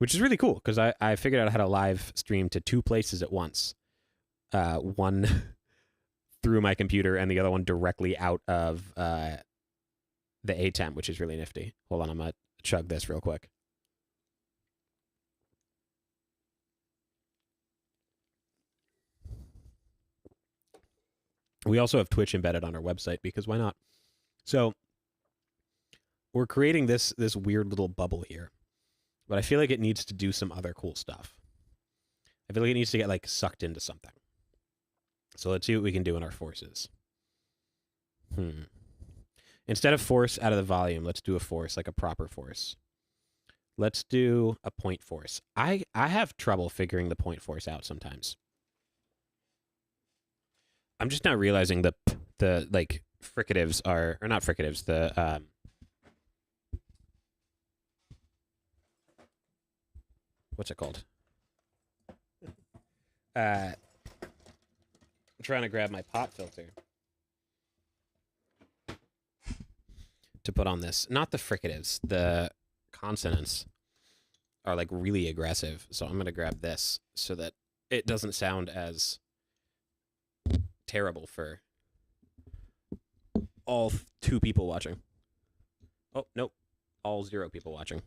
which is really cool because I figured out how to live stream to 2 places at once. One through my computer and the other one directly out of the ATEM, which is really nifty. Hold on, I'm going to chug this real quick. We also have Twitch embedded on our website because why not? So we're creating this weird little bubble here, but I feel like it needs to do some other cool stuff. I feel like it needs to get like sucked into something. So let's see what we can do in our forces. Instead of force out of the volume, let's do a force, like a proper force. Let's do a point force. I have trouble figuring the point force out sometimes. I'm just now realizing the like fricatives are, or not fricatives, the what's it called? I'm trying to grab my pop filter to put on this. Not the fricatives, the consonants are like really aggressive. So I'm going to grab this so that it doesn't sound as terrible for all 2 people watching. Oh, nope. All 0 people watching.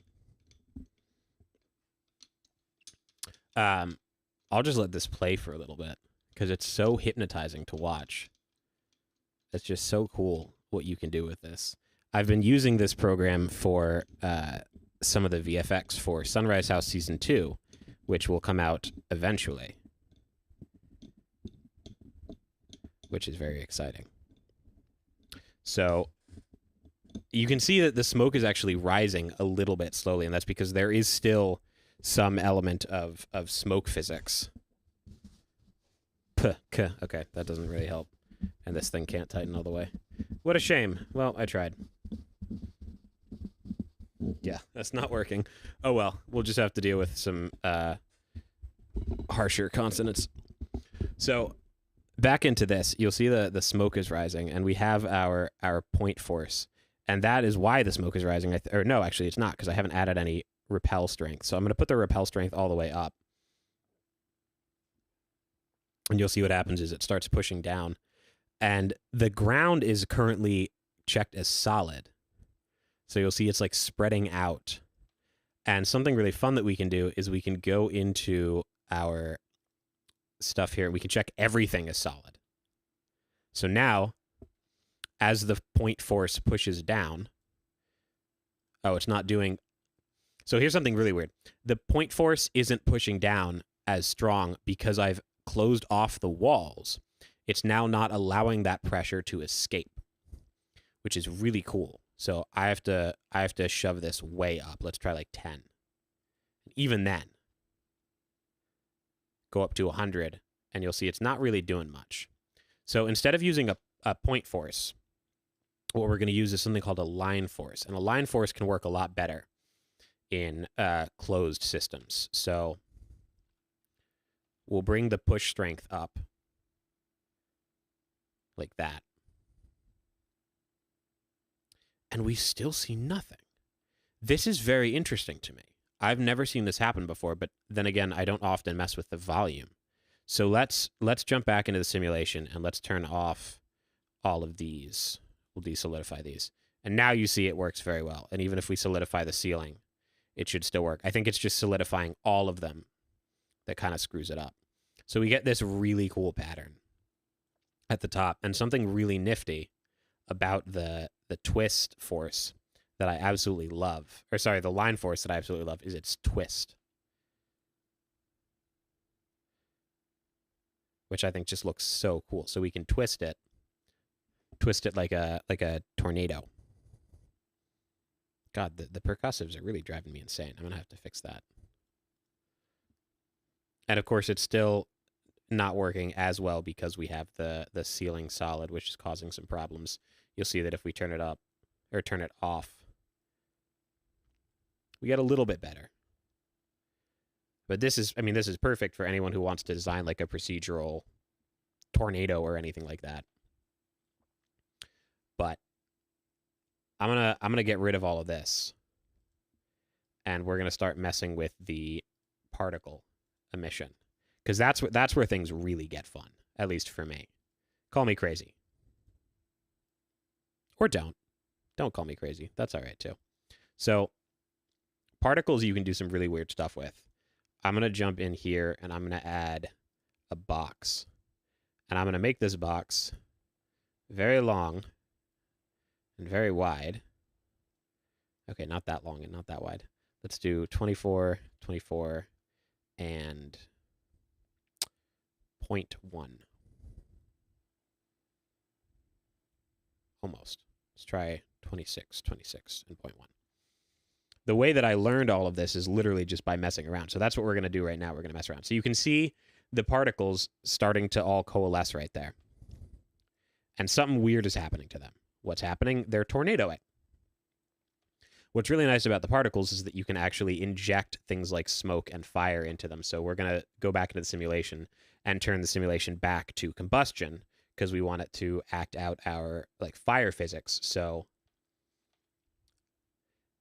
I'll just let this play for a little bit because it's so hypnotizing to watch. It's just so cool what you can do with this. I've been using this program for some of the VFX for Sunrise House Season 2, which will come out eventually, which is very exciting. So you can see that the smoke is actually rising a little bit slowly, and that's because there is still some element of smoke physics. Okay, that doesn't really help. And this thing can't tighten all the way. What a shame. Well, I tried. Yeah, that's not working. Oh well, we'll just have to deal with some harsher consonants. So back into this, you'll see the smoke is rising, and we have our point force. And that is why the smoke is rising. Or no, actually it's not, because I haven't added any repel strength. So I'm going to put the repel strength all the way up. And you'll see what happens is it starts pushing down. And the ground is currently checked as solid. So you'll see it's like spreading out. And something really fun that we can do is we can go into our stuff here. We can check everything as solid. So now, as the point force pushes down, oh, it's not doing... So here's something really weird. The point force isn't pushing down as strong because I've closed off the walls. It's now not allowing that pressure to escape, which is really cool. So I have to shove this way up. Let's try like 10. Even then, go up to 100, and you'll see it's not really doing much. So instead of using a point force, what we're going to use is something called a line force. And a line force can work a lot better in closed systems. So we'll bring the push strength up like that. And we still see nothing. This is very interesting to me. I've never seen this happen before, but then again, I don't often mess with the volume. So let's jump back into the simulation and let's turn off all of these. We'll desolidify these. And now you see it works very well. And even if we solidify the ceiling, it should still work. I think it's just solidifying all of them that kind of screws it up. So we get this really cool pattern at the top. And something really nifty about the twist force that I absolutely love, or sorry, the line force that I absolutely love, is its twist, which I think just looks so cool. So we can twist it like a tornado. God, the percussives are really driving me insane. I'm gonna have to fix that. And of course, it's still not working as well because we have the ceiling solid, which is causing some problems. You'll see that if we turn it up or turn it off, we get a little bit better. But this is, I mean, this is perfect for anyone who wants to design like a procedural tornado or anything like that. But I'm gonna get rid of all of this. and we're going to start messing with the particle emission, because that's where things really get fun, at least for me. Call me crazy. Or don't. Don't call me crazy. That's all right, too. So particles you can do some really weird stuff with. I'm going to jump in here, and I'm going to add a box. And I'm going to make this box very long and very wide. Okay, not that long and not that wide. Let's do 24, 24, and 0.1. Almost. Let's try 26, 26, and 0.1. The way that I learned all of this is literally just by messing around. So that's what we're going to do right now. We're going to mess around. So you can see the particles starting to all coalesce right there. And something weird is happening to them. What's happening? They're tornadoing. What's really nice about the particles is that you can actually inject things like smoke and fire into them. So we're going to go back into the simulation and turn the simulation back to combustion because we want it to act out our like fire physics. So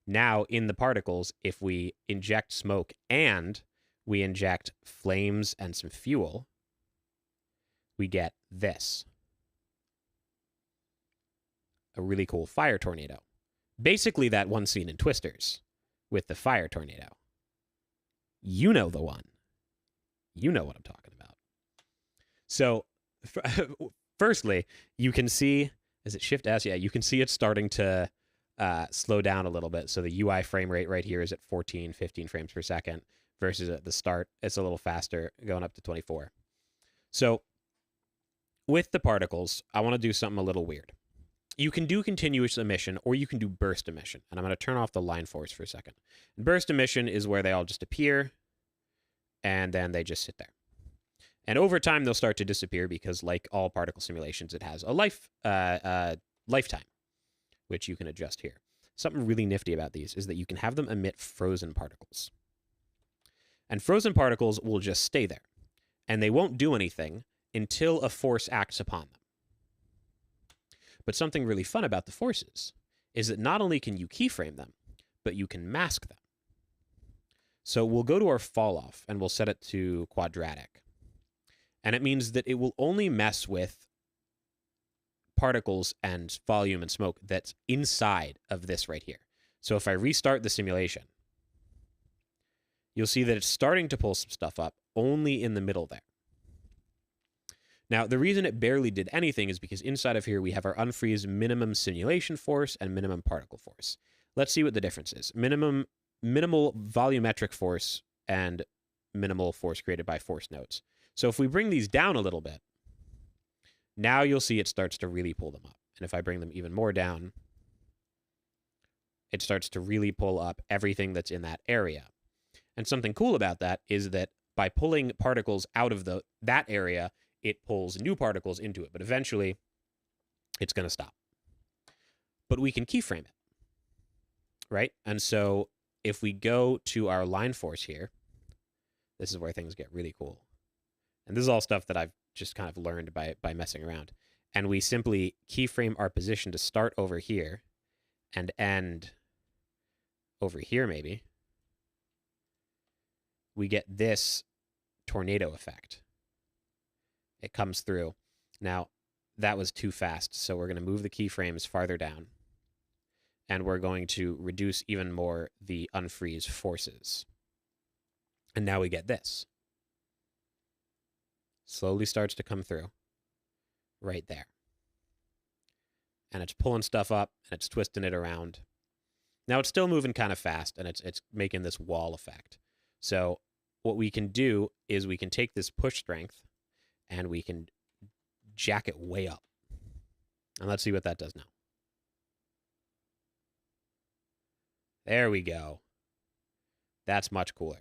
now in the particles, if we inject smoke and we inject flames and some fuel, we get this. A really cool fire tornado. Basically that one scene in Twisters with the fire tornado. You know the one. You know what I'm talking about. So, firstly, you can see, is it Shift S? Yeah, you can see it's starting to slow down a little bit. So the UI frame rate right here is at 14, 15 frames per second versus at the start, it's a little faster, going up to 24. So with the particles, I want to do something a little weird. You can do continuous emission or you can do burst emission. And I'm going to turn off the line force for a second. Burst emission is where they all just appear and then they just sit there. And over time, they'll start to disappear because like all particle simulations, it has a lifetime, which you can adjust here. Something really nifty about these is that you can have them emit frozen particles. And frozen particles will just stay there. And they won't do anything until a force acts upon them. But something really fun about the forces is that not only can you keyframe them, but you can mask them. So we'll go to our fall off and we'll set it to quadratic. And it means that it will only mess with particles and volume and smoke that's inside of this right here. So if I restart the simulation, you'll see that it's starting to pull some stuff up only in the middle there. Now, the reason it barely did anything is because inside of here we have our unfreeze minimum simulation force and minimum particle force. Let's see what the difference is. Minimal volumetric force and minimal force created by force nodes. So if we bring these down a little bit, now you'll see it starts to really pull them up. And if I bring them even more down, it starts to really pull up everything that's in that area. And something cool about that is that by pulling particles out of that area, it pulls new particles into it. But eventually, it's going to stop. But we can keyframe it, right? And so if we go to our line force here, this is where things get really cool. And this is all stuff that I've just kind of learned by messing around. And we simply keyframe our position to start over here and end over here maybe. We get this tornado effect. It comes through. Now, that was too fast, so we're going to move the keyframes farther down. And we're going to reduce even more the unfreeze forces. And now we get this. Slowly starts to come through. Right there. And it's pulling stuff up, and it's twisting it around. Now, it's still moving kind of fast, and it's making this wall effect. So what we can do is we can take this push strength, and we can jack it way up. And let's see what that does now. There we go. That's much cooler.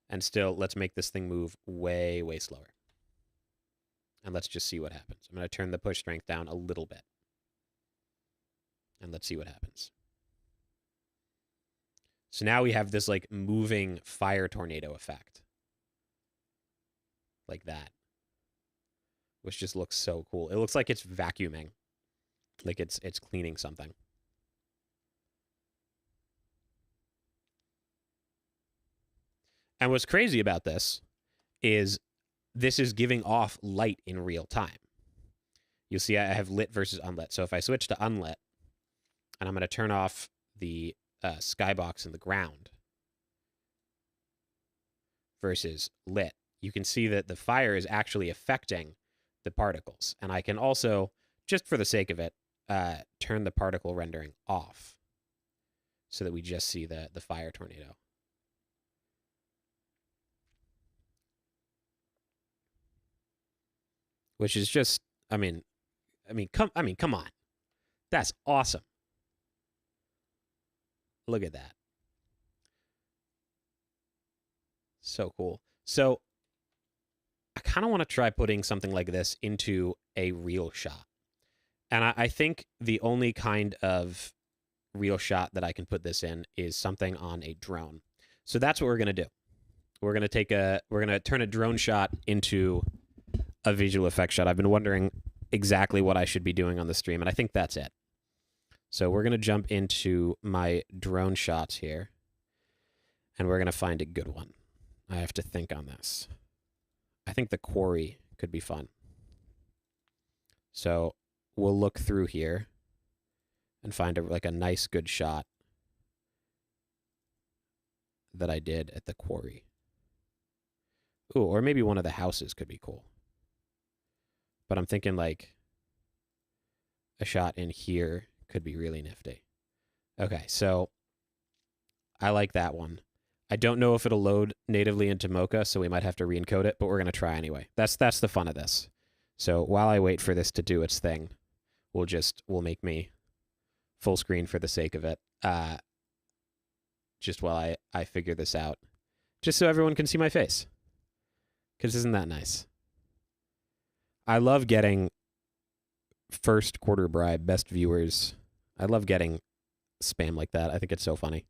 And still, let's make this thing move way, way slower. And let's just see what happens. I'm going to turn the push strength down a little bit. And let's see what happens. So now we have this like moving fire tornado effect. Like that. Which just looks so cool. It looks like it's vacuuming. Like it's cleaning something. And what's crazy about this is giving off light in real time. You'll see I have lit versus unlit. So if I switch to unlit, and I'm going to turn off the skybox in the ground versus lit, you can see that the fire is actually affecting the particles. And I can also, just for the sake of it, turn the particle rendering off so that we just see the fire tornado. Which is just, come on. That's awesome. Look at that. So cool. So I kind of want to try putting something like this into a real shot. And I think the only kind of real shot that I can put this in is something on a drone. So that's what we're going to do. We're going to turn a drone shot into a visual effects shot. I've been wondering exactly what I should be doing on the stream, and I think that's it. So we're going to jump into my drone shots here, and we're going to find a good one. I have to think on this. I think the quarry could be fun. So we'll look through here and find a nice good shot that I did at the quarry. Ooh, or maybe one of the houses could be cool. But I'm thinking like a shot in here could be really nifty. Okay, so I like that one. I don't know if it'll load natively into Mocha, so we might have to re-encode it, but we're going to try anyway. That's the fun of this. So while I wait for this to do its thing, we'll make me full screen for the sake of it. Just while I figure this out. Just so everyone can see my face. Because isn't that nice? I love getting first quarter bribe, best viewers. I love getting spam like that. I think it's so funny.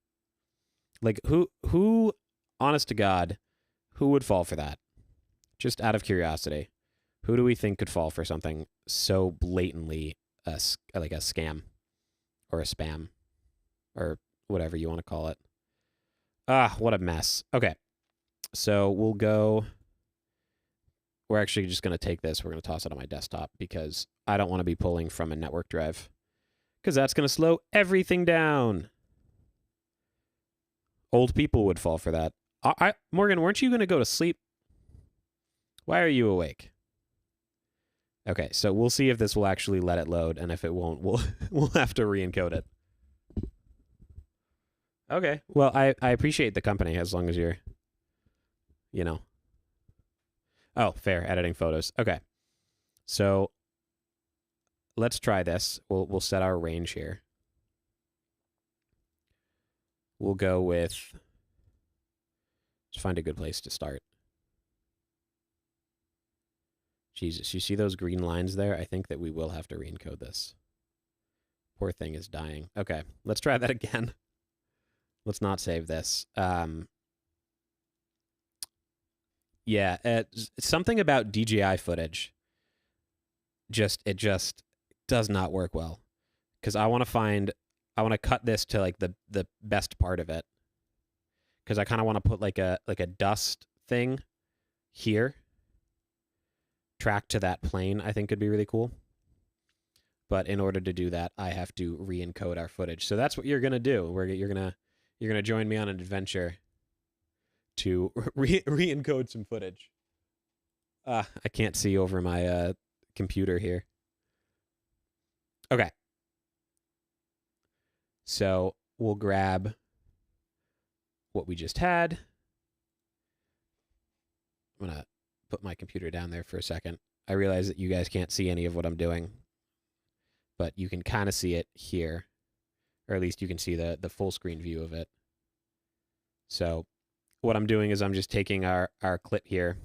Like, who, honest to God, who would fall for that? Just out of curiosity. Who do we think could fall for something so blatantly like a scam or a spam or whatever you want to call it? Ah, what a mess. Okay, so we'll go. We're actually just going to take this. We're going to toss it on my desktop because I don't want to be pulling from a network drive because that's going to slow everything down. Old people would fall for that. Morgan, weren't you going to go to sleep? Why are you awake? Okay, so we'll see if this will actually let it load, and if it won't, we'll have to re-encode it. Okay, well, I appreciate the company as long as you're, you know. Oh, fair, editing photos. Okay, so let's try this. We'll set our range here. We'll go with, let's find a good place to start. Jesus, you see those green lines there? I think that we will have to re-encode this. Poor thing is dying. Okay, let's try that again. Let's not save this. Yeah, something about DJI footage. It just does not work well. Because I want to cut this to like the best part of it. Because I kind of want to put like a dust thing here. Track to that plane, I think could be really cool. But in order to do that, I have to re-encode our footage. So that's what you're gonna do. You're gonna join me on an adventure to re-encode some footage. I can't see over my computer here. Okay. So we'll grab what we just had. I'm gonna put my computer down there for a second. I realize that you guys can't see any of what I'm doing, but you can kind of see it here, or at least you can see the full screen view of it. So what I'm doing is I'm just taking our clip here,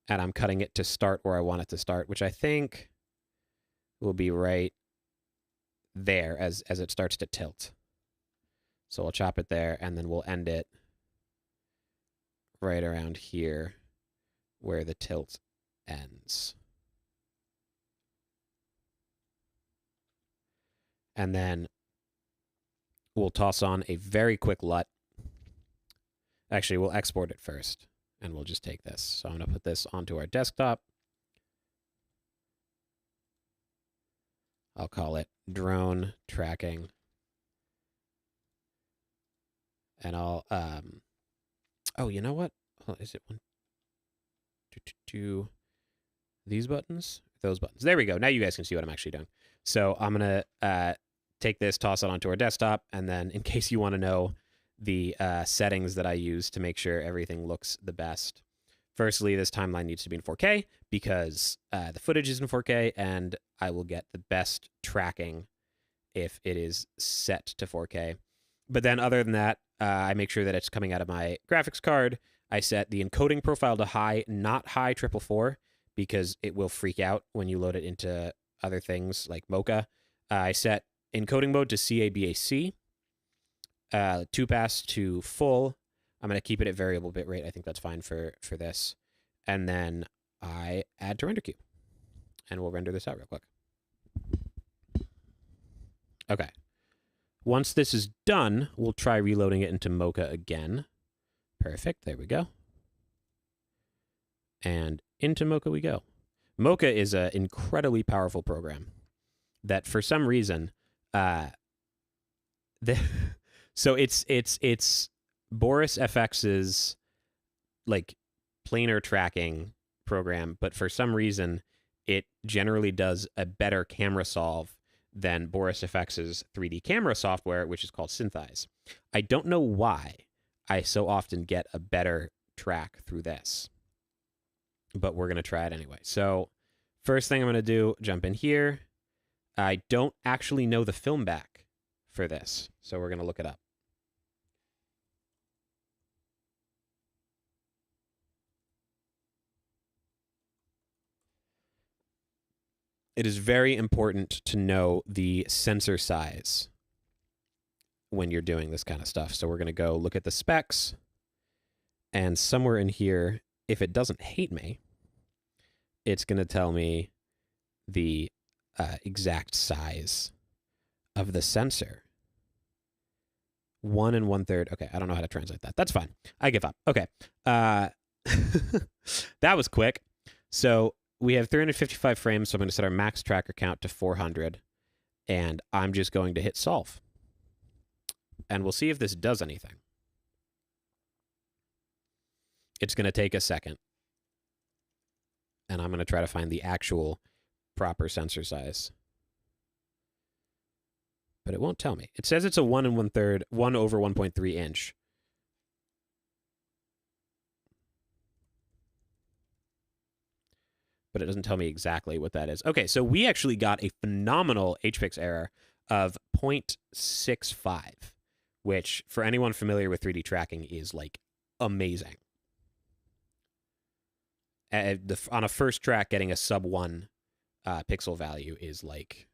and I'm cutting it to start where I want it to start, which I think will be right there as it starts to tilt. So I'll chop it there, and then we'll end it right around here where the tilt ends. And then we'll toss on a very quick LUT. Actually, we'll export it first, and we'll just take this. So I'm going to put this onto our desktop. I'll call it drone tracking. And I'll, oh, you know what? Oh, is it one? These buttons? Those buttons. There we go. Now you guys can see what I'm actually doing. So I'm going to take this, toss it onto our desktop, and then in case you want to know the settings that I use to make sure everything looks the best. Firstly, this timeline needs to be in 4K because the footage is in 4K, and I will get the best tracking if it is set to 4K. But then other than that, I make sure that it's coming out of my graphics card. I set the encoding profile to high, not high 444, because it will freak out when you load it into other things like Mocha. I set encoding mode to CABAC, 2-pass to full. I'm going to keep it at variable bitrate. I think that's fine for this. And then I add to render queue. And we'll render this out real quick. Okay. Once this is done, we'll try reloading it into Mocha again. Perfect. There we go. And into Mocha we go. Mocha is an incredibly powerful program that for some reason, so it's Boris FX's like planar tracking program, but for some reason it generally does a better camera solve than Boris FX's 3D camera software, which is called Synthesize. I don't know why I so often get a better track through this, but we're going to try it anyway. So first thing I'm going to do, jump in here. I don't actually know the film back for this, so we're going to look it up. It is very important to know the sensor size when you're doing this kind of stuff. So we're going to go look at the specs, and somewhere in here, if it doesn't hate me, it's going to tell me the exact size of the sensor. 1 1/3. Okay, I don't know how to translate that. That's fine. I give up. Okay. That was quick. So we have 355 frames, so I'm going to set our max tracker count to 400, and I'm just going to hit solve. And we'll see if this does anything. It's going to take a second. And I'm going to try to find the actual proper sensor size. But it won't tell me. It says it's a 1 1/3, 1 over 1.3 inch. But it doesn't tell me exactly what that is. Okay, so we actually got a phenomenal HPIX error of 0.65, which for anyone familiar with 3D tracking is like amazing. On a first track, getting a sub 1 pixel value is like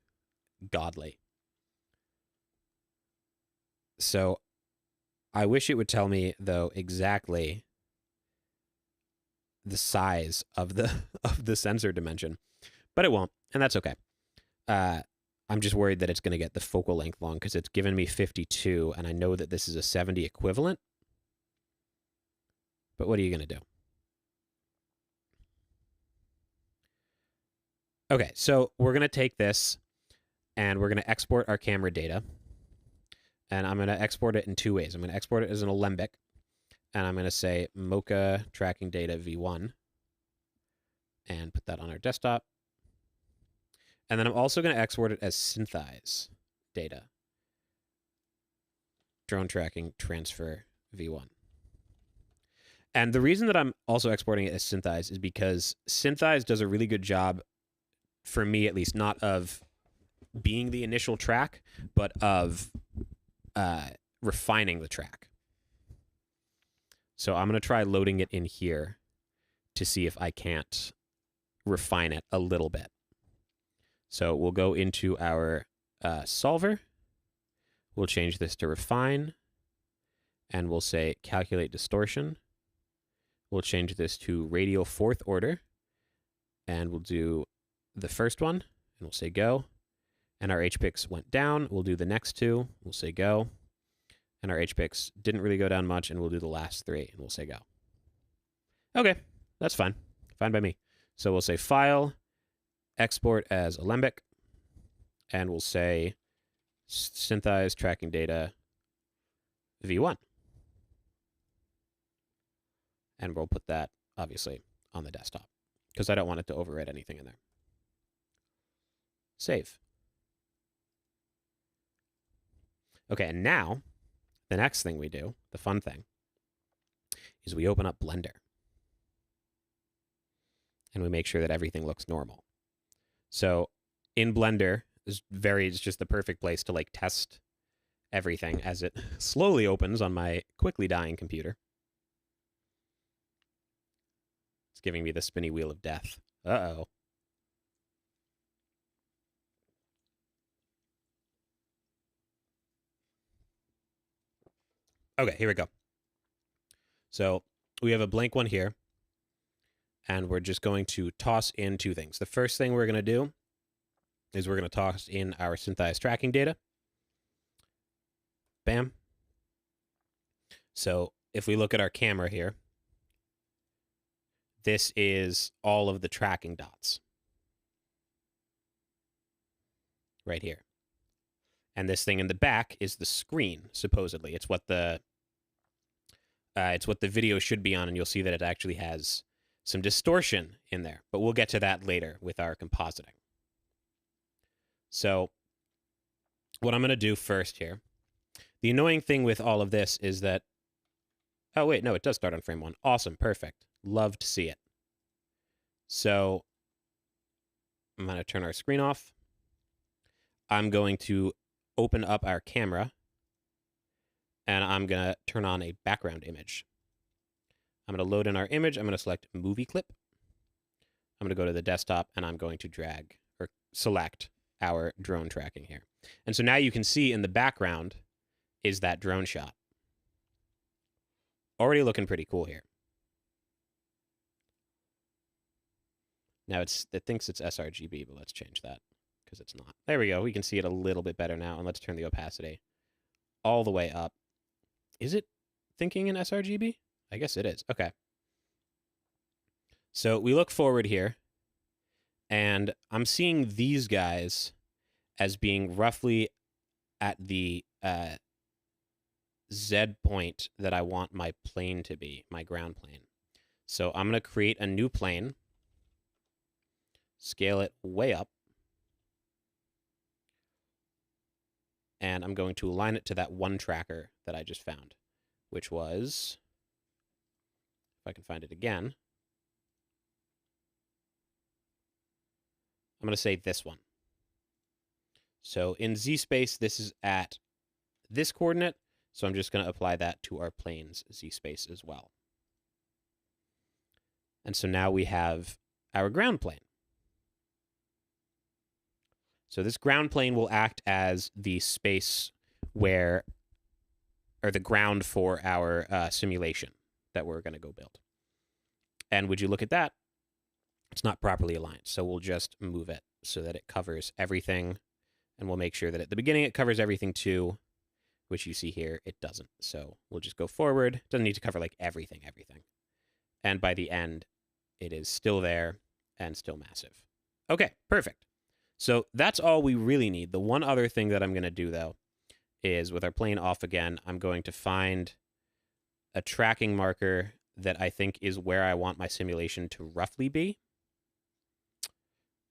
godly. So I wish it would tell me, though, exactly the size of the sensor dimension, but it won't, and that's okay. I'm just worried that it's going to get the focal length long because it's given me 52, and I know that this is a 70 equivalent. But what are you going to do? Okay, so we're going to take this, and we're going to export our camera data, and I'm going to export it in 2 ways. I'm going to export it as an Alembic, and I'm going to say Mocha tracking data V1 and put that on our desktop. And then I'm also going to export it as Synthesize data. Drone tracking transfer V1. And the reason that I'm also exporting it as Synthesize is because Synthesize does a really good job, for me at least, not of being the initial track, but of refining the track. So I'm going to try loading it in here to see if I can't refine it a little bit. So we'll go into our solver. We'll change this to refine. And we'll say calculate distortion. We'll change this to radial 4th order. And we'll do the first one. And we'll say go. And our HPIX went down. We'll do the next two. We'll say go. And our HPICs didn't really go down much, and we'll do the last 3, and we'll say go. Okay, that's fine. Fine by me. So we'll say file, export as Alembic, and we'll say synthesize tracking data v1. And we'll put that, obviously, on the desktop, because I don't want it to overwrite anything in there. Save. Okay, and now, the next thing we do, the fun thing, is we open up Blender. And we make sure that everything looks normal. So in Blender, it's just the perfect place to like test everything as it slowly opens on my quickly dying computer. It's giving me the spinny wheel of death. Uh-oh. Okay, here we go. So we have a blank one here, and we're just going to toss in 2 things. The first thing we're going to do is we're going to toss in our synthesized tracking data. Bam. So if we look at our camera here, this is all of the tracking dots right here. And this thing in the back is the screen, supposedly. It's what the video should be on, and you'll see that it actually has some distortion in there. But we'll get to that later with our compositing. So what I'm going to do first here, the annoying thing with all of this is that, oh wait, no, it does start on frame 1. Awesome, perfect. Love to see it. So I'm going to turn our screen off. I'm going to open up our camera, and I'm going to turn on a background image. I'm going to load in our image. I'm going to select movie clip. I'm going to go to the desktop, and I'm going to drag or select our drone tracking here. And so now you can see in the background is that drone shot. Already looking pretty cool here. Now it thinks it's sRGB, but let's change that because it's not. There we go. We can see it a little bit better now, and let's turn the opacity all the way up. Is it thinking in sRGB? I guess it is. Okay. So we look forward here, and I'm seeing these guys as being roughly at the Z point that I want my plane to be, my ground plane. So I'm going to create a new plane, scale it way up, and I'm going to align it to that one tracker that I just found, which was, if I can find it again, I'm going to say this one. So in Z space, this is at this coordinate, so I'm just going to apply that to our plane's Z space as well. And so now we have our ground plane. So this ground plane will act as the space where, or the ground for our simulation that we're going to go build. And would you look at that? It's not properly aligned. So we'll just move it so that it covers everything. And we'll make sure that at the beginning it covers everything too, which you see here, it doesn't. So we'll just go forward. It doesn't need to cover like everything. And by the end, it is still there and still massive. Okay, perfect. So that's all we really need. The one other thing that I'm going to do, though, is with our plane off again, I'm going to find a tracking marker that I think is where I want my simulation to roughly be,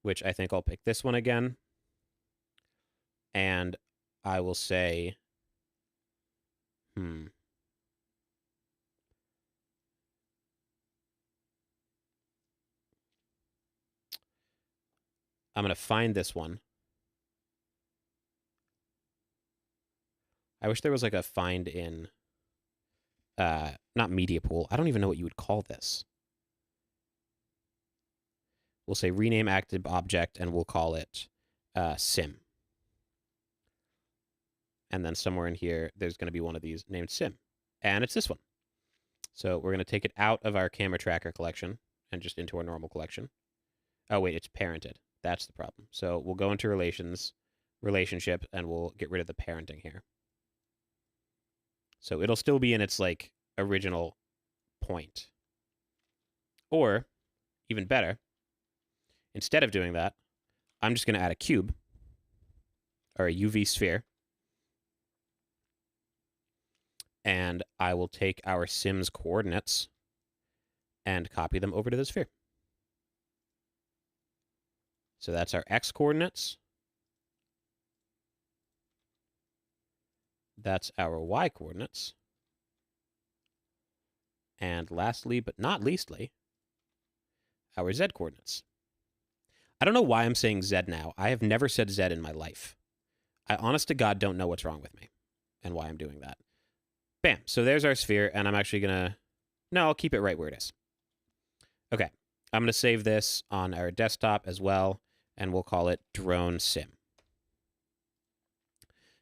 which I think I'll pick this one again. And I will say, I'm going to find this one. I wish there was like a find in, not media pool. I don't even know what you would call this. We'll say rename active object, and we'll call it sim. And then somewhere in here, there's going to be one of these named sim. And it's this one. So we're going to take it out of our camera tracker collection and just into our normal collection. Oh, wait, it's parented. That's the problem. So we'll go into relationship, and we'll get rid of the parenting here. So it'll still be in its like original point. Or, even better, instead of doing that, I'm just going to add a cube or a UV sphere. And I will take our Sims coordinates and copy them over to the sphere. So that's our X coordinates. That's our Y coordinates. And lastly, but not leastly, our Z coordinates. I don't know why I'm saying Z now. I have never said Z in my life. I honest to God don't know what's wrong with me and why I'm doing that. Bam. So there's our sphere, and I'm actually going to... No, I'll keep it right where it is. Okay. I'm going to save this on our desktop as well, and we'll call it Drone Sim.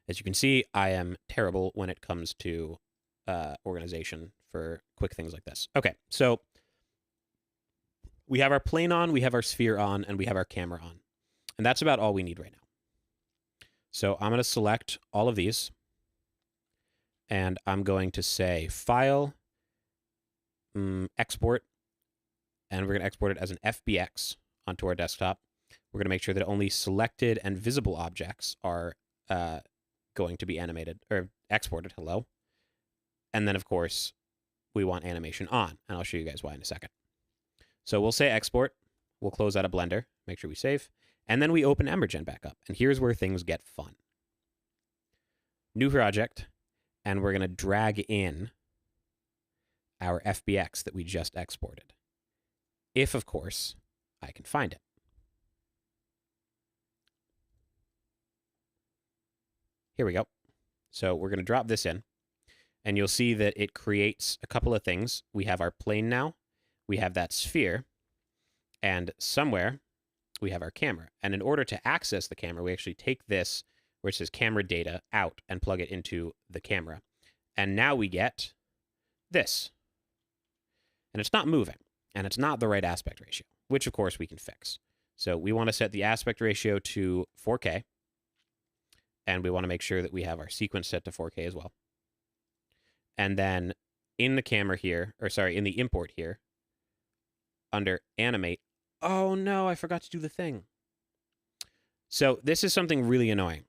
As you can see, I am terrible when it comes to organization for quick things like this. Okay, so we have our plane on, we have our sphere on, and we have our camera on. And that's about all we need right now. So I'm going to select all of these, and I'm going to say File, Export, and we're going to export it as an FBX onto our desktop. We're going to make sure that only selected and visible objects are going to be animated or exported. Hello. And then, of course, we want animation on, and I'll show you guys why in a second. So we'll say export. We'll close out of Blender, make sure we save, and then we open Embergen back up. And here's where things get fun. New project, and we're going to drag in our FBX that we just exported. If, of course, I can find it. Here we go. So we're going to drop this in, and you'll see that it creates a couple of things. We have our plane now, we have that sphere, and somewhere we have our camera. And in order to access the camera, we actually take this, where it says camera data, out and plug it into the camera. And now we get this. And it's not moving, and it's not the right aspect ratio, which of course we can fix. So we want to set the aspect ratio to 4K. And we want to make sure that we have our sequence set to 4K as well. And then in the camera here, or sorry, in the import here, under animate, oh no, I forgot to do the thing. So this is something really annoying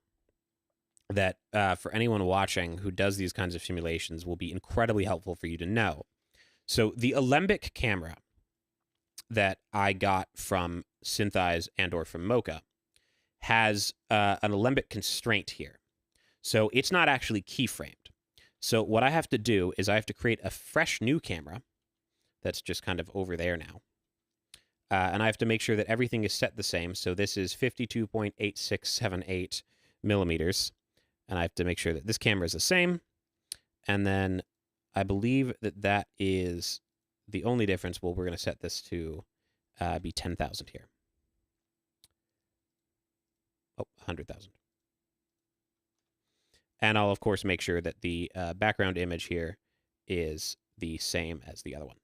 that for anyone watching who does these kinds of simulations will be incredibly helpful for you to know. So the Alembic camera that I got from Synthesize and or from Mocha has an alembic constraint here. So it's not actually keyframed. So what I have to do is I have to create a fresh new camera that's just kind of over there now. And I have to make sure that everything is set the same. So this is 52.8678 millimeters. And I have to make sure that this camera is the same. And then I believe that that is the only difference. Well, we're going to set this to be 10,000 here. Oh, 100,000. And I'll, of course, make sure that the background image here is the same as the other one.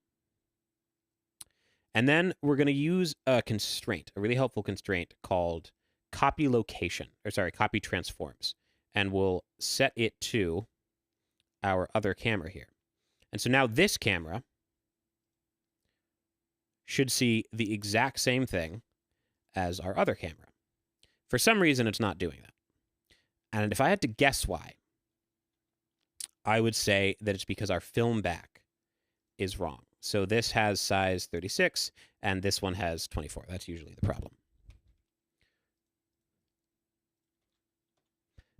And then we're going to use a constraint, a really helpful constraint called copy location, or sorry, copy transforms. And we'll set it to our other camera here. And so now this camera should see the exact same thing as our other camera. For some reason, it's not doing that. And if I had to guess why, I would say that it's because our film back is wrong. So this has size 36, and this one has 24. That's usually the problem.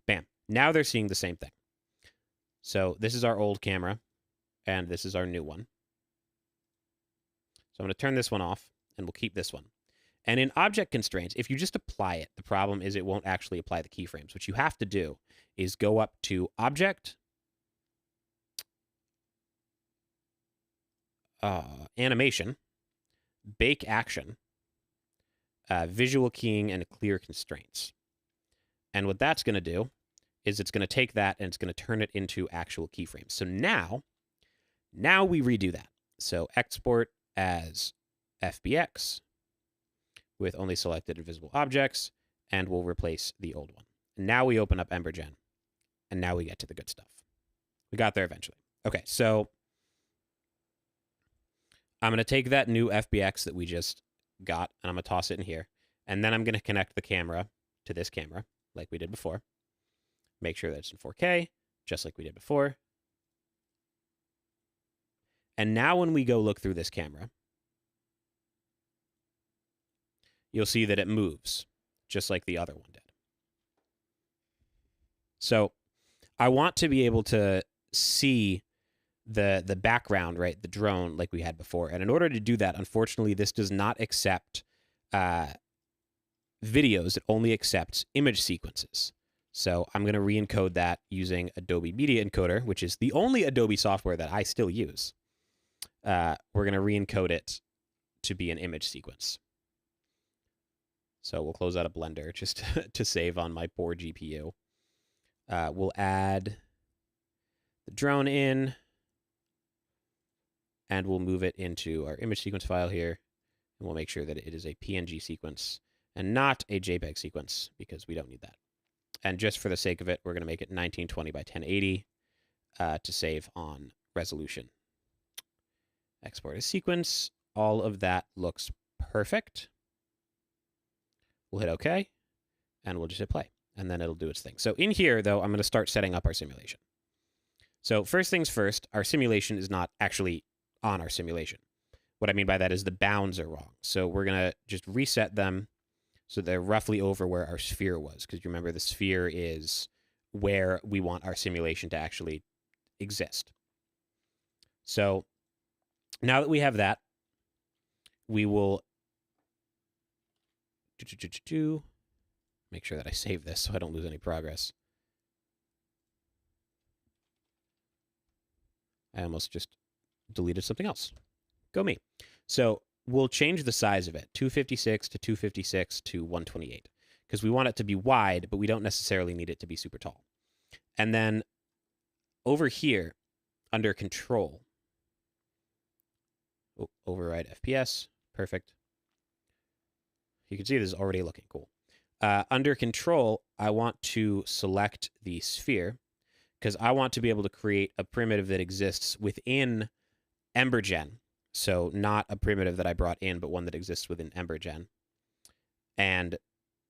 Bam. Now they're seeing the same thing. So this is our old camera, and this is our new one. So I'm going to turn this one off, and we'll keep this one. And in object constraints, if you just apply it, the problem is it won't actually apply the keyframes. What you have to do is go up to Object, Animation, Bake Action, Visual Keying, and Clear Constraints. And what that's going to do is it's going to take that and it's going to turn it into actual keyframes. So now we redo that. So export as FBX with only selected and visible objects, and we'll replace the old one. And now we open up Embergen, and now we get to the good stuff. We got there eventually. Okay, so I'm going to take that new FBX that we just got, and I'm going to toss it in here. And then I'm going to connect the camera to this camera, like we did before. Make sure that it's in 4K, just like we did before. And now when we go look through this camera, you'll see that it moves, just like the other one did. So I want to be able to see the background, right, the drone, like we had before. And in order to do that, unfortunately, this does not accept videos. It only accepts image sequences. So I'm going to re-encode that using Adobe Media Encoder, which is the only Adobe software that I still use. We're going to re-encode it to be an image sequence. So we'll close out a Blender just to save on my poor GPU. We'll add the drone in, and we'll move it into our image sequence file here, and we'll make sure that it is a PNG sequence and not a JPEG sequence, because we don't need that. And just for the sake of it, we're going to make it 1920 by 1080 to save on resolution. Export a sequence. All of that looks perfect. We'll hit OK, and we'll just hit play, and then it'll do its thing. So in here, though, I'm going to start setting up our simulation. So first things first, our simulation is not actually on our simulation. What I mean by that is the bounds are wrong. So we're going to just reset them so they're roughly over where our sphere was, because you remember the sphere is where we want our simulation to actually exist. So now that we have that, we will make sure that I save this so I don't lose any progress. I almost just deleted something else. Go me. So we'll change the size of it, 256 to 256 to 128, because we want it to be wide, but we don't necessarily need it to be super tall. And then over here, under Control, override FPS, perfect. You can see this is already looking cool. Under Control, I want to select the sphere, because I want to be able to create a primitive that exists within Embergen. So not a primitive that I brought in, but one that exists within Embergen. And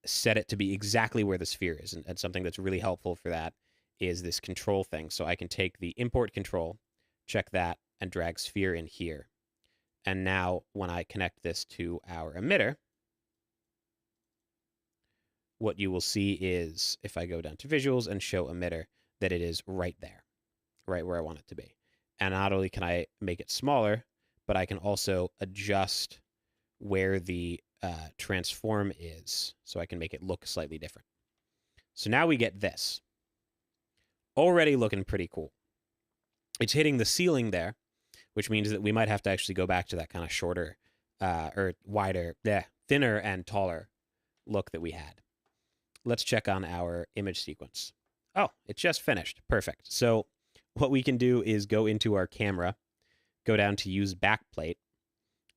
set it to be exactly where the sphere is. And something that's really helpful for that is this control thing. So I can take the import control, check that, and drag sphere in here. And now when I connect this to our emitter, what you will see is, if I go down to visuals and show emitter, that it is right there, right where I want it to be. And not only can I make it smaller, but I can also adjust where the transform is, so I can make it look slightly different. So now we get this. Already looking pretty cool. It's hitting the ceiling there, which means that we might have to actually go back to that kind of shorter or wider, thinner and taller look that we had. Let's check on our image sequence. Oh, it just finished. Perfect. So what we can do is go into our camera, go down to use backplate,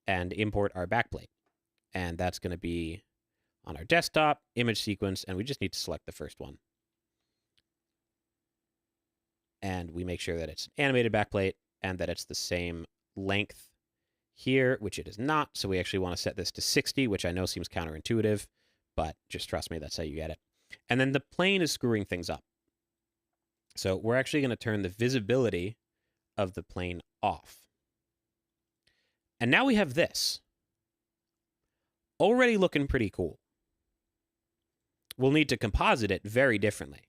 and import our backplate. And that's going to be on our desktop, image sequence, and we just need to select the first one. And we make sure that it's an animated backplate and that it's the same length here, which it is not. So we actually want to set this to 60, which I know seems counterintuitive, but just trust me, that's how you get it. And then the plane is screwing things up. So we're actually going to turn the visibility of the plane off. And now we have this. Already looking pretty cool. We'll need to composite it very differently,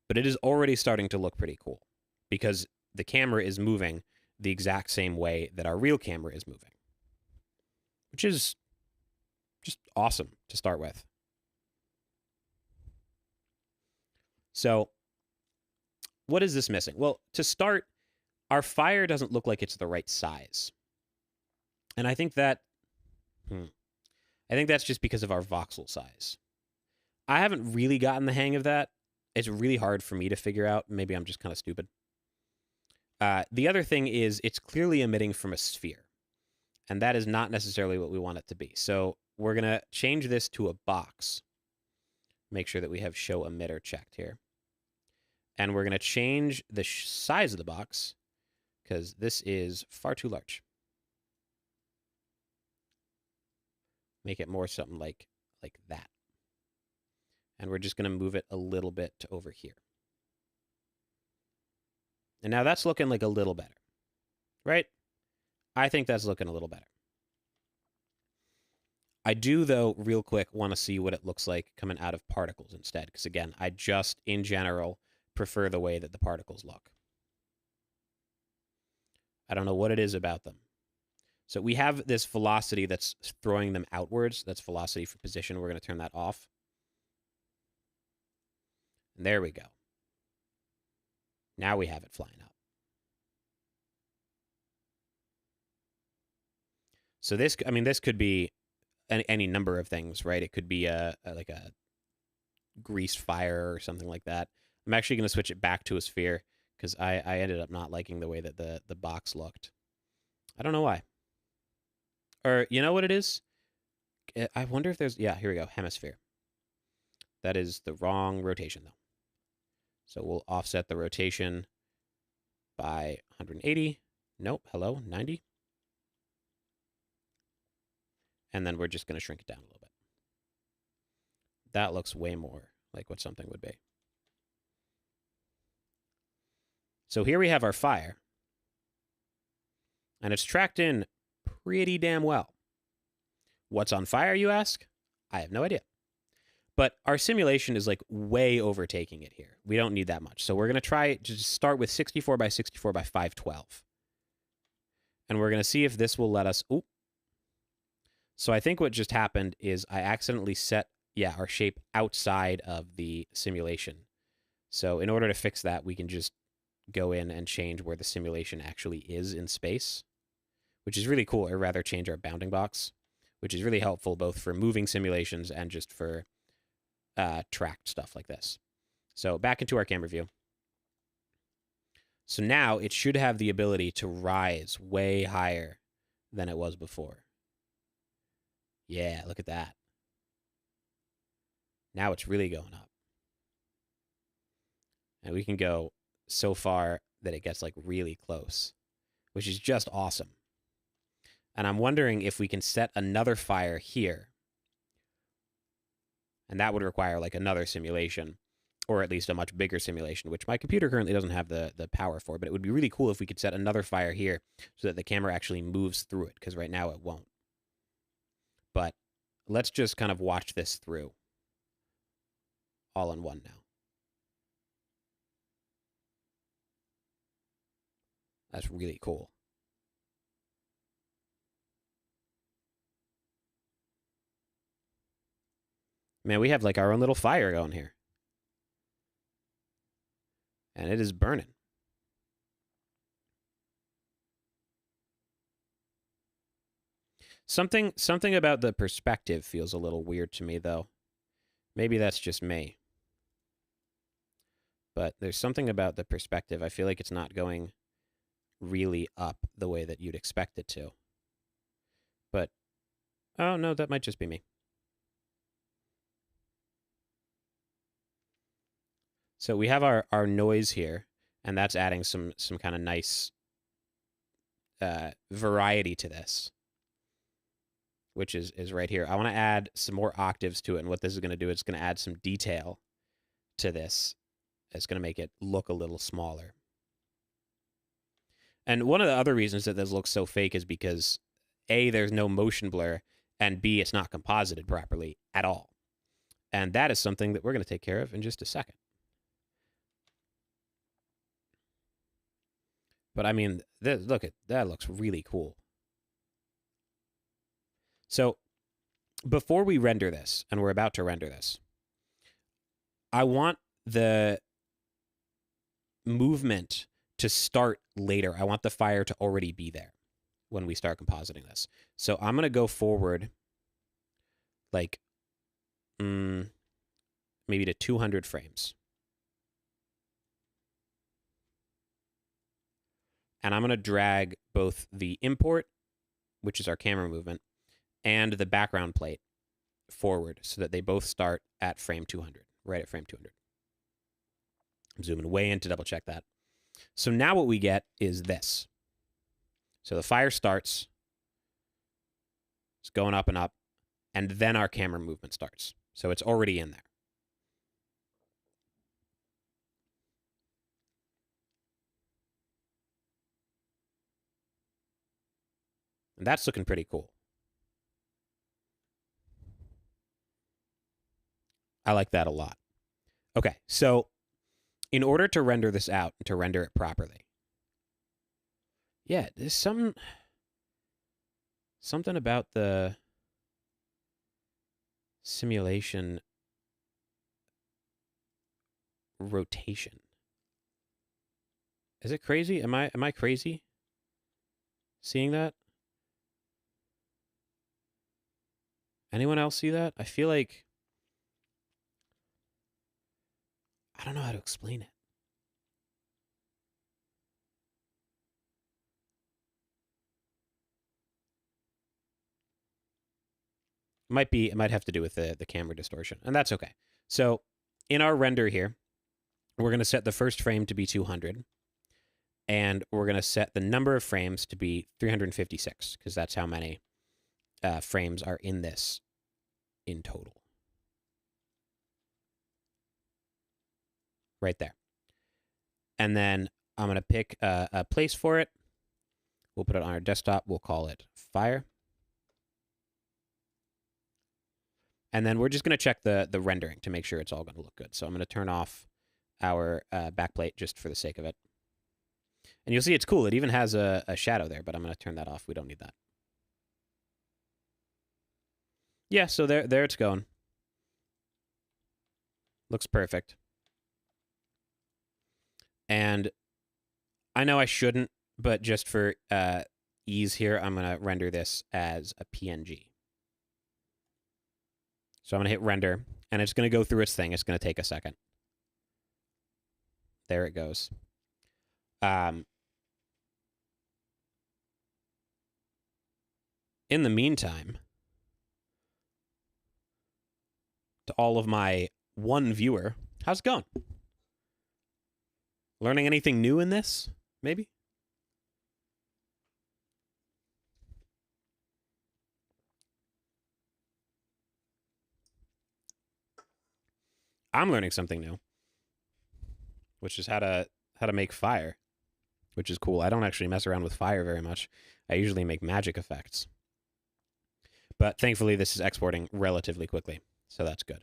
but it is already starting to look pretty cool because the camera is moving the exact same way that our real camera is moving, which is just awesome to start with. So what is this missing? Well, to start, our fire doesn't look like it's the right size. And I think that, I think that's just because of our voxel size. I haven't really gotten the hang of that. It's really hard for me to figure out. Maybe I'm just kind of stupid. The other thing is it's clearly emitting from a sphere. And that is not necessarily what we want it to be. So we're going to change this to a box. Make sure that we have show emitter checked here. And we're going to change the size of the box because this is far too large. Make it more something like that. And we're just going to move it a little bit to over here. And now that's looking like a little better, right? I think that's looking a little better. I do, though, real quick, want to see what it looks like coming out of particles instead. Because, again, I just, in general, prefer the way that the particles look. I don't know what it is about them. So we have this velocity that's throwing them outwards. That's velocity for position. We're going to turn that off. And there we go. Now we have it flying up. So this, I mean, this could be any number of things, right? It could be like a grease fire or something like that. I'm actually going to switch it back to a sphere because I ended up not liking the way that the box looked. I don't know why. Or you know what it is? I wonder if there's, yeah, here we go, hemisphere. That is the wrong rotation though. So we'll offset the rotation by 180. Nope, hello, 90. And then we're just going to shrink it down a little bit. That looks way more like what something would be. So here we have our fire. And it's tracked in pretty damn well. What's on fire, you ask? I have no idea. But our simulation is like way overtaking it here. We don't need that much. So we're going to try to just start with 64 by 64 by 512. And we're going to see if this will let us... Ooh. So I think what just happened is I accidentally set, our shape outside of the simulation. So in order to fix that, we can just go in and change where the simulation actually is in space, which is really cool, or rather change our bounding box, which is really helpful both for moving simulations and just for tracked stuff like this. So back into our camera view. So now it should have the ability to rise way higher than it was before. Yeah, look at that. Now it's really going up. And we can go so far that it gets like really close, which is just awesome. And I'm wondering if we can set another fire here. And that would require like another simulation, or at least a much bigger simulation, which my computer currently doesn't have the power for. But it would be really cool if we could set another fire here so that the camera actually moves through it, because right now it won't. But let's just kind of watch this through all in one now. That's really cool. Man, we have like our own little fire going here. And it is burning. Something about the perspective feels a little weird to me, though. Maybe that's just me. But there's something about the perspective. I feel like it's not going really up the way that you'd expect it to. But, oh, no, that might just be me. So we have our noise here, and that's adding some kind of nice variety to this, which is right here. I want to add some more octaves to it, and what this is going to do is it's going to add some detail to this. It's going to make it look a little smaller. And one of the other reasons that this looks so fake is because A, there's no motion blur, and B, it's not composited properly at all. And that is something that we're going to take care of in just a second. But I mean, look at that, looks really cool. So before we render this, and we're about to render this, I want the movement to start later. I want the fire to already be there when we start compositing this. So I'm going to go forward like maybe to 200 frames. And I'm going to drag both the import, which is our camera movement, and the background plate forward so that they both start at frame 200, right at frame 200. I'm zooming way in to double check that. So now what we get is this. So the fire starts. It's going up and up. And then our camera movement starts. So it's already in there. And that's looking pretty cool. I like that a lot. Okay, so in order to render this out and to render it properly, yeah, there's something about the simulation rotation. Is it crazy? Am I crazy seeing that? Anyone else see that? I feel like I don't know how to explain it. It might have to do with the camera distortion, and that's okay. So in our render here, we're going to set the first frame to be 200, and we're going to set the number of frames to be 356, because that's how many frames are in this in total. Right there. And then I'm going to pick a place for it. We'll put it on our desktop. We'll call it Fire. And then we're just going to check the rendering to make sure it's all going to look good. So I'm going to turn off our backplate just for the sake of it. And you'll see it's cool. It even has a shadow there, but I'm going to turn that off. We don't need that. Yeah, so there it's going. Looks perfect. And I know I shouldn't, but just for ease here, I'm going to render this as a PNG. So I'm going to hit render, and it's going to go through its thing. It's going to take a second. There it goes. In the meantime, to all of my one viewer, how's it going? Learning anything new in this? Maybe? I'm learning something new, which is how to make fire, which is cool. I don't actually mess around with fire very much. I usually make magic effects. But thankfully, this is exporting relatively quickly, so that's good.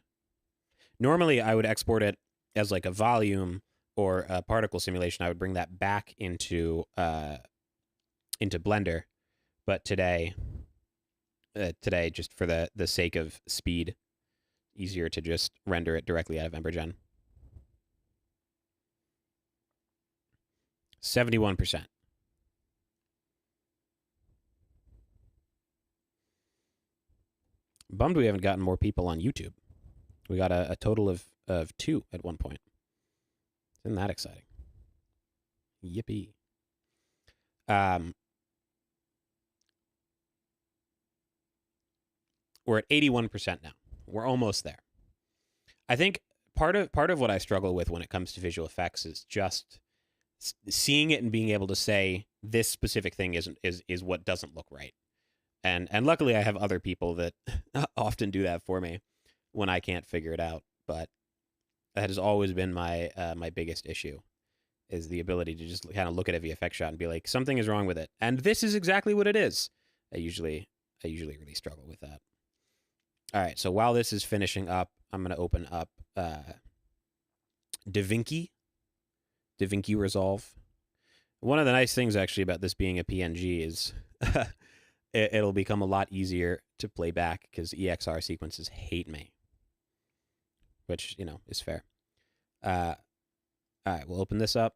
Normally, I would export it as like a volume or a particle simulation. I would bring that back into Blender, but today, just for the sake of speed, easier to just render it directly out of Embergen. 71%. Bummed we haven't gotten more people on YouTube. We got a total of 2 at one point. Isn't that exciting? Yippee. We're at 81% now. We're almost there. I think part of what I struggle with when it comes to visual effects is just seeing it and being able to say this specific thing is what doesn't look right. And luckily I have other people that often do that for me when I can't figure it out. But that has always been my my biggest issue, is the ability to just kind of look at a VFX shot and be like, something is wrong with it, and this is exactly what it is. I usually really struggle with that. All right, so while this is finishing up, I'm going to open up DaVinci Resolve. One of the nice things actually about this being a PNG is it'll become a lot easier to play back because EXR sequences hate me, which, you know, is fair. All right, we'll open this up.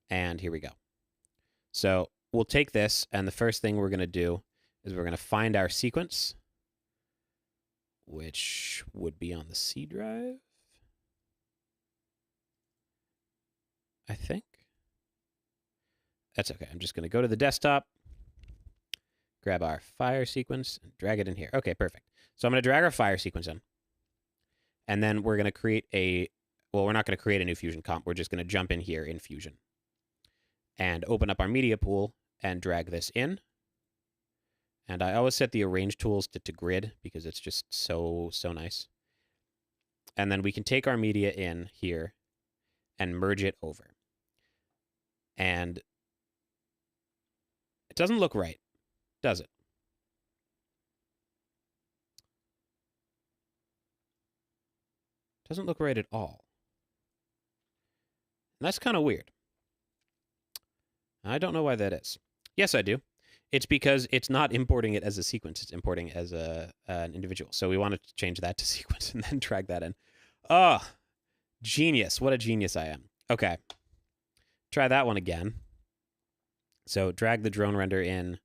And here we go. So we'll take this, and the first thing we're going to do is we're going to find our sequence, which would be on the C drive, I think. That's okay. I'm just going to go to the desktop, grab our fire sequence, and drag it in here. Okay, perfect. So I'm going to drag our fire sequence in. And then we're going to create we're not going to create a new Fusion comp. We're just going to jump in here in Fusion and open up our media pool and drag this in. And I always set the arrange tools to grid because it's just so nice. And then we can take our media in here and merge it over. And it doesn't look right, does it? Doesn't look right at all. And that's kind of weird. I don't know why that is. Yes, I do. It's because it's not importing it as a sequence. It's importing as an individual. So we want to change that to sequence and then drag that in. Oh, genius. What a genius I am. Okay. Try that one again. So drag the drone render in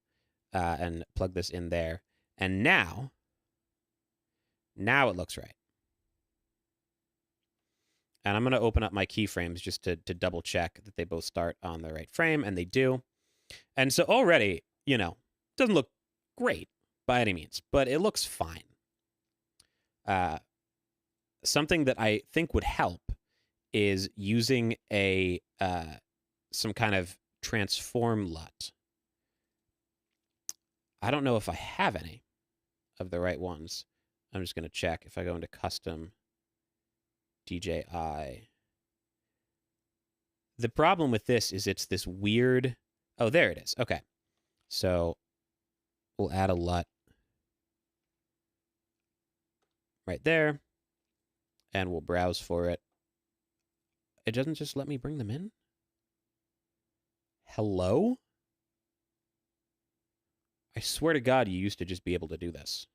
and plug this in there. And now it looks right. And I'm going to open up my keyframes just to double check that they both start on the right frame, and they do. And so already, you know, doesn't look great by any means, but it looks fine. Something that I think would help is using some kind of transform LUT. I don't know if I have any of the right ones. I'm just going to check if I go into custom DJI. The problem with this is it's this weird... Oh, there it is. Okay. So we'll add a LUT right there, and we'll browse for it. It doesn't just let me bring them in? Hello? I swear to God, you used to just be able to do this.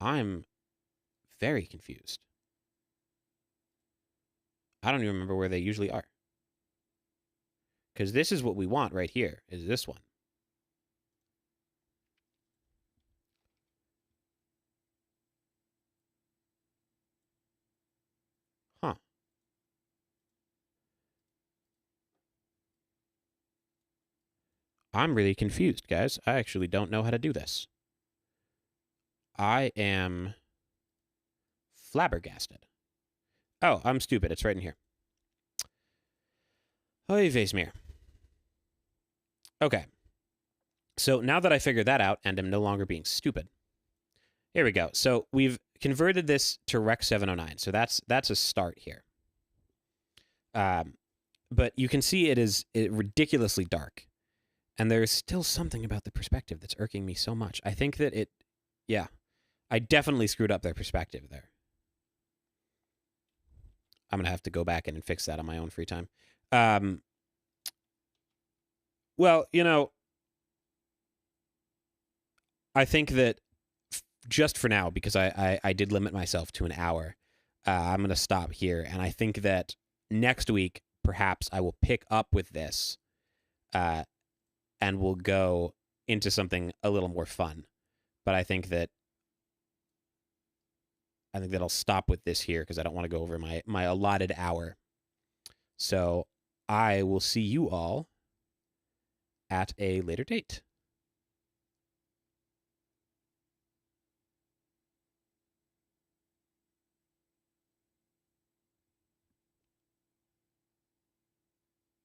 I'm very confused. I don't even remember where they usually are. Because this is what we want right here, is this one. Huh. I'm really confused, guys. I actually don't know how to do this. I am flabbergasted. Oh, I'm stupid. It's right in here. Oy Vesmir. Okay. So now that I figured that out and am no longer being stupid, here we go. So we've converted this to Rec 709. So that's a start here. But you can see it is ridiculously dark. And there's still something about the perspective that's irking me so much. I think that yeah, I definitely screwed up their perspective there. I'm going to have to go back in and fix that on my own free time. Well, you know, I think that just for now, because I did limit myself to an hour, I'm going to stop here. And I think that next week, perhaps I will pick up with this and we'll go into something a little more fun. But I think that I'll stop with this here because I don't want to go over my allotted hour. So I will see you all at a later date.